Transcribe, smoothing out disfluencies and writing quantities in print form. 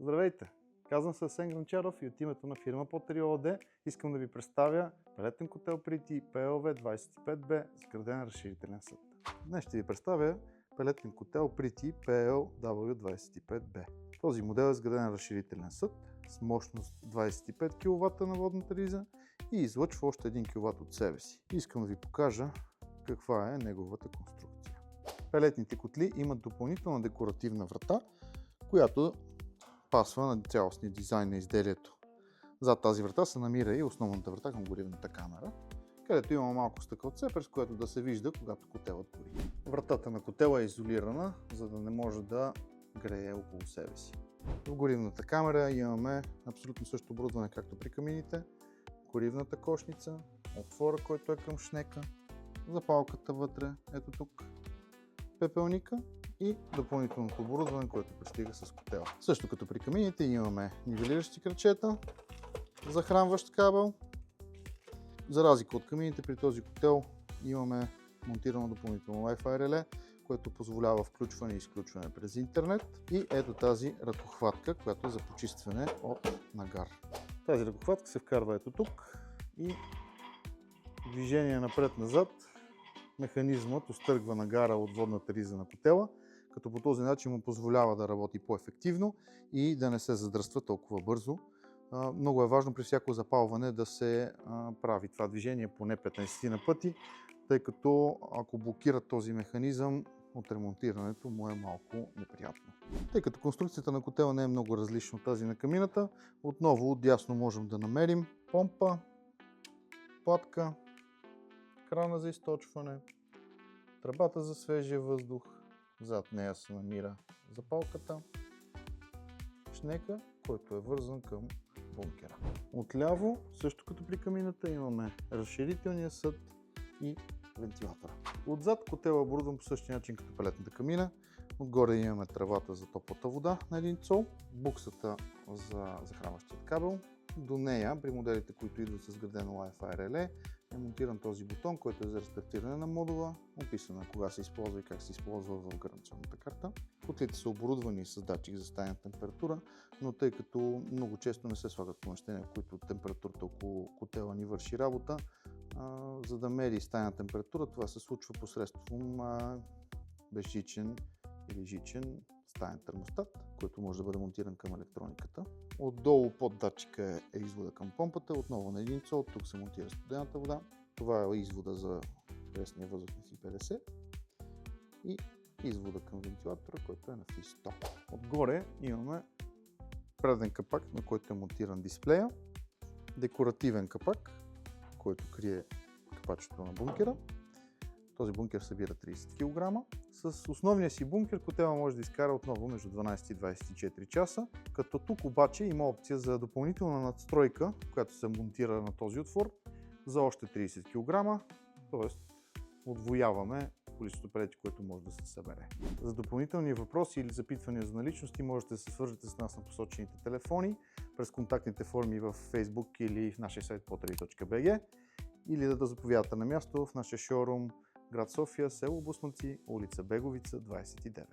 Здравейте! Казвам се Асен Гранчаров и от името на фирма Потери ООД искам да ви представя пелетен котел Pretty PLV25B с граден разширителен съд. Днес ще ви представя пелетен котел Pretty PLW25B. Този модел е с граден разширителен съд с мощност 25 кВт на водната риза и излъчва още 1 кВт от себе си. Искам да ви покажа каква е неговата конструкция. Пелетните котли имат допълнителна декоративна врата, която пасва на цялостния дизайн на изделието. Зад тази врата се намира и основната врата към горивната камера, където има малко стъкълце, през което да се вижда, когато котелът гори. Вратата на котела е изолирана, за да не може да грее около себе си. В горивната камера имаме абсолютно същото оборудване, както при камините. Горивната кошница, отвора, който е към шнека, запалката вътре, ето тук, пепелника и допълнителното оборудване, което пристига с котела. Също като при камините имаме нивелиращи крачета, захранващ кабел. За разлика от камините, при този котел имаме монтирано допълнително Wi-Fi реле, което позволява включване и изключване през интернет. И ето тази ръкохватка, която е за почистване от нагар. Тази ръкохватка се вкарва ето тук и движение напред-назад механизмът изтъргва нагара от водната риза на котела, като по този начин му позволява да работи по-ефективно и да не се задръства толкова бързо. Много е важно при всяко запалване да се прави това движение поне 15 на пъти, тъй като ако блокира този механизъм, от ремонтирането му е малко неприятно. Тъй като конструкцията на котела не е много различна от тази на камината, отново отдясно можем да намерим помпа, платка, крана за източване, тръбата за свежия въздух, зад нея се намира запалката, шнека, който е вързан към бункера. Отляво, също като при камината, имаме разширителния съд и вентилатора. Отзад котел е оборудван по същия начин като пелетната камина. Отгоре имаме тръбата за топлата вода на 1 цол, буксата за захранващият кабел. До нея, при моделите, които идват с градено Wi-Fi реле, е монтиран този бутон, който е за рестартиране на модула. Описано е кога се използва и как се използва в гаранционната карта. Котлите са оборудвани с датчик за стайна температура, но тъй като много често не се слагат помещения, в които температурата около котела ни върши работа, за да мери стайна температура, това се случва посредством безжичен или жичен стаен термостат, който може да бъде монтиран към електрониката. Отдолу под датчика е извода към помпата, отново на 1 цол, тук се монтира студената вода. Това е извода за пресния въздух на FI50 и извода към вентилатора, който е на FI100. Отгоре имаме преден капак, на който е монтиран дисплея, декоративен капак, който крие капачето на бункера. Този бункер събира 30 кг. С основния си бункер котела може да изкара отново между 12 и 24 часа, като тук обаче има опция за допълнителна надстройка, която се монтира на този отвор за още 30 кг, т.е. удвояваме количеството пелети, което може да се събере. За допълнителни въпроси или запитвания за наличности можете да се свържете с нас на посочените телефони, през контактните форми в Facebook или в нашия сайт poteri.bg или да заповядате на място в нашия шоурум град София, село Буснаци, улица Беговица, 29.